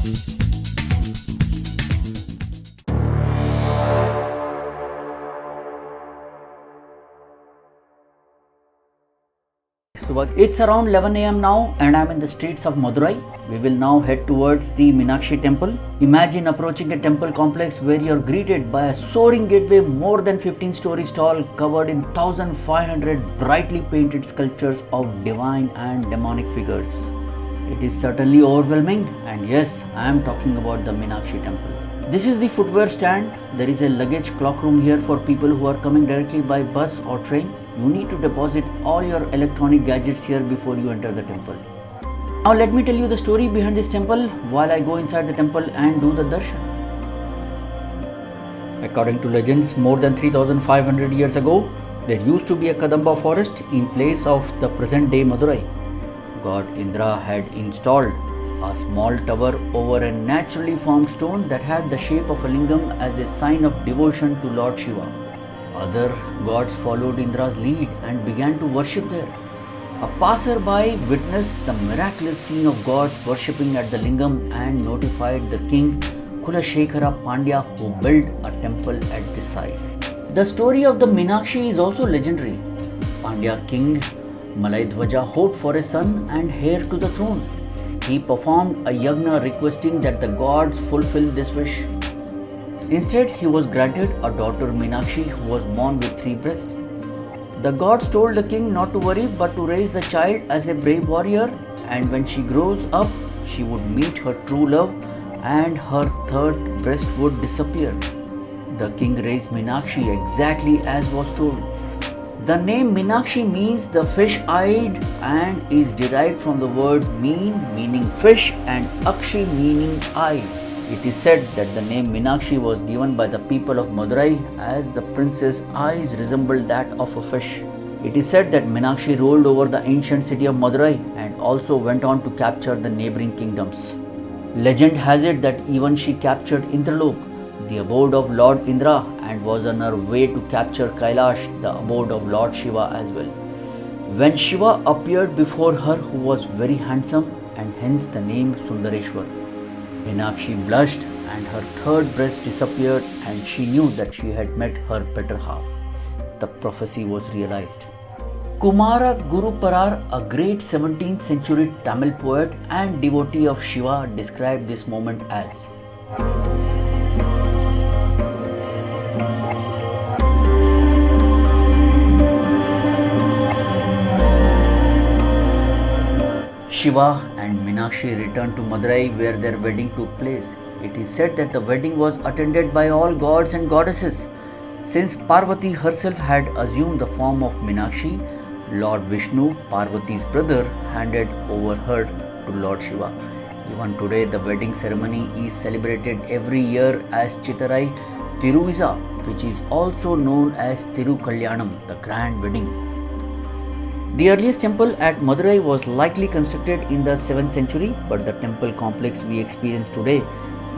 It's around 11 am now and I'm in the streets of Madurai. We will now head towards the Meenakshi Temple. Imagine approaching a temple complex where you're greeted by a soaring gateway more than 15 stories tall, covered in 1500 brightly painted sculptures of divine and demonic figures. It is certainly overwhelming, and yes, I am talking about the Meenakshi Temple. This is the footwear stand. There is a luggage clock room here for people who are coming directly by bus or train. You need to deposit all your electronic gadgets here before you enter the temple. Now let me tell you the story behind this temple while I go inside the temple and do the darshan. According to legends, more than 3500 years ago, there used to be a Kadamba forest in place of the present day Madurai. God Indra had installed a small tower over a naturally formed stone that had the shape of a lingam as a sign of devotion to Lord Shiva. Other gods followed Indra's lead and began to worship there. A passerby witnessed the miraculous scene of gods worshipping at the lingam and notified the king Kulashekara Pandya, who built a temple at this site. The story of the Meenakshi is also legendary. Pandya king Malaidhwaja hoped for a son and heir to the throne. He performed a yagna requesting that the gods fulfill this wish. Instead, he was granted a daughter Meenakshi who was born with 3 breasts. The gods told the king not to worry but to raise the child as a brave warrior, and when she grows up, she would meet her true love and her 3rd breast would disappear. The king raised Meenakshi exactly as was told. The name Meenakshi means the fish-eyed and is derived from the words Meen meaning fish and Akshi meaning eyes. It is said that the name Meenakshi was given by the people of Madurai as the princess' eyes resembled that of a fish. It is said that Meenakshi ruled over the ancient city of Madurai and also went on to capture the neighboring kingdoms. Legend has it that even she captured Indralok, the abode of Lord Indra, and was on her way to capture Kailash, the abode of Lord Shiva as well. When Shiva appeared before her, who was very handsome, and hence the name Sundareshwar, Meenakshi blushed and her 3rd breast disappeared, and she knew that she had met her better half. The prophecy was realized. Kumara Guru Parar, a great 17th century Tamil poet and devotee of Shiva, described this moment as Shiva and Meenakshi returned to Madurai where their wedding took place. It is said that the wedding was attended by all gods and goddesses. Since Parvati herself had assumed the form of Meenakshi, Lord Vishnu, Parvati's brother, handed over her to Lord Shiva. Even today, the wedding ceremony is celebrated every year as Chitharai Tiruviza, which is also known as Tirukalyanam, the grand wedding. The earliest temple at Madurai was likely constructed in the 7th century, but the temple complex we experience today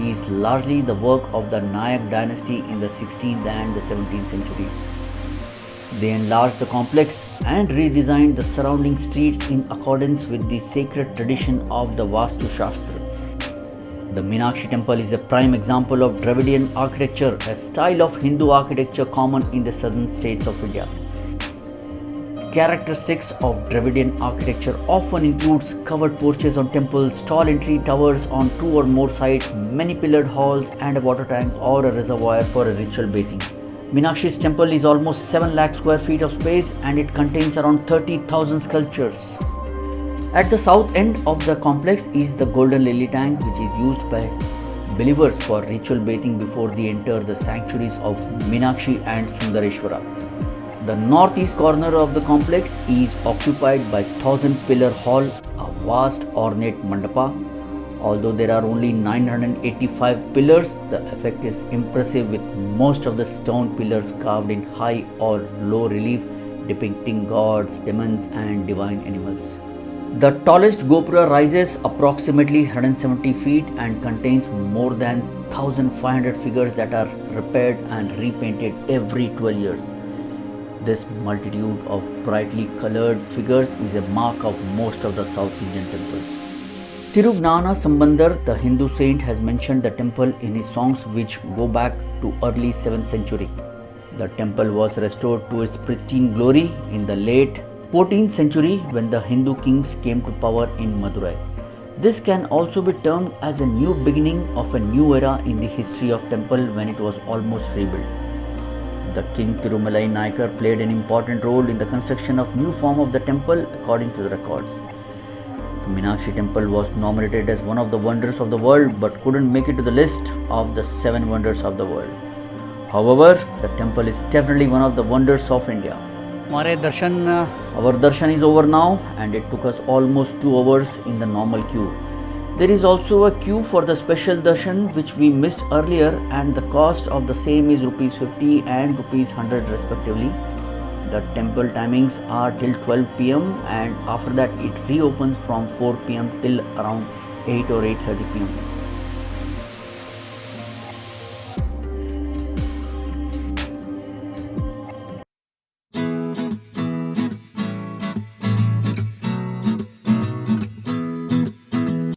is largely the work of the Nayak dynasty in the 16th and the 17th centuries. They enlarged the complex and redesigned the surrounding streets in accordance with the sacred tradition of the Vastu Shastra. The Meenakshi Temple is a prime example of Dravidian architecture, a style of Hindu architecture common in the southern states of India. Characteristics of Dravidian architecture often includes covered porches on temples, tall entry towers on 2 or more sides, many pillared halls and a water tank or a reservoir for a ritual bathing. Meenakshi's temple is almost 7 lakh square feet of space and it contains around 30,000 sculptures. At the south end of the complex is the Golden Lily Tank, which is used by believers for ritual bathing before they enter the sanctuaries of Meenakshi and Sundareshwara. The northeast corner of the complex is occupied by 1000 Pillar Hall, a vast ornate mandapa. Although there are only 985 pillars, the effect is impressive with most of the stone pillars carved in high or low relief depicting gods, demons and divine animals. The tallest Gopura rises approximately 170 feet and contains more than 1500 figures that are repaired and repainted every 12 years. This multitude of brightly colored figures is a mark of most of the South Indian temples. Tirugnana Sambandar, the Hindu saint, has mentioned the temple in his songs which go back to early 7th century. The temple was restored to its pristine glory in the late 14th century when the Hindu kings came to power in Madurai. This can also be termed as a new beginning of a new era in the history of temple when it was almost rebuilt. The king Tirumalai Naikar played an important role in the construction of new form of the temple according to the records. Meenakshi Temple was nominated as one of the wonders of the world but couldn't make it to the list of the 7 wonders of the world. However, the temple is definitely one of the wonders of India. Our darshan is over now and it took us almost 2 hours in the normal queue. There is also a queue for the special darshan which we missed earlier and the cost of the same is Rs 50 and Rs 100 respectively. The temple timings are till 12 pm and after that it reopens from 4 pm till around 8 or 8:30 pm.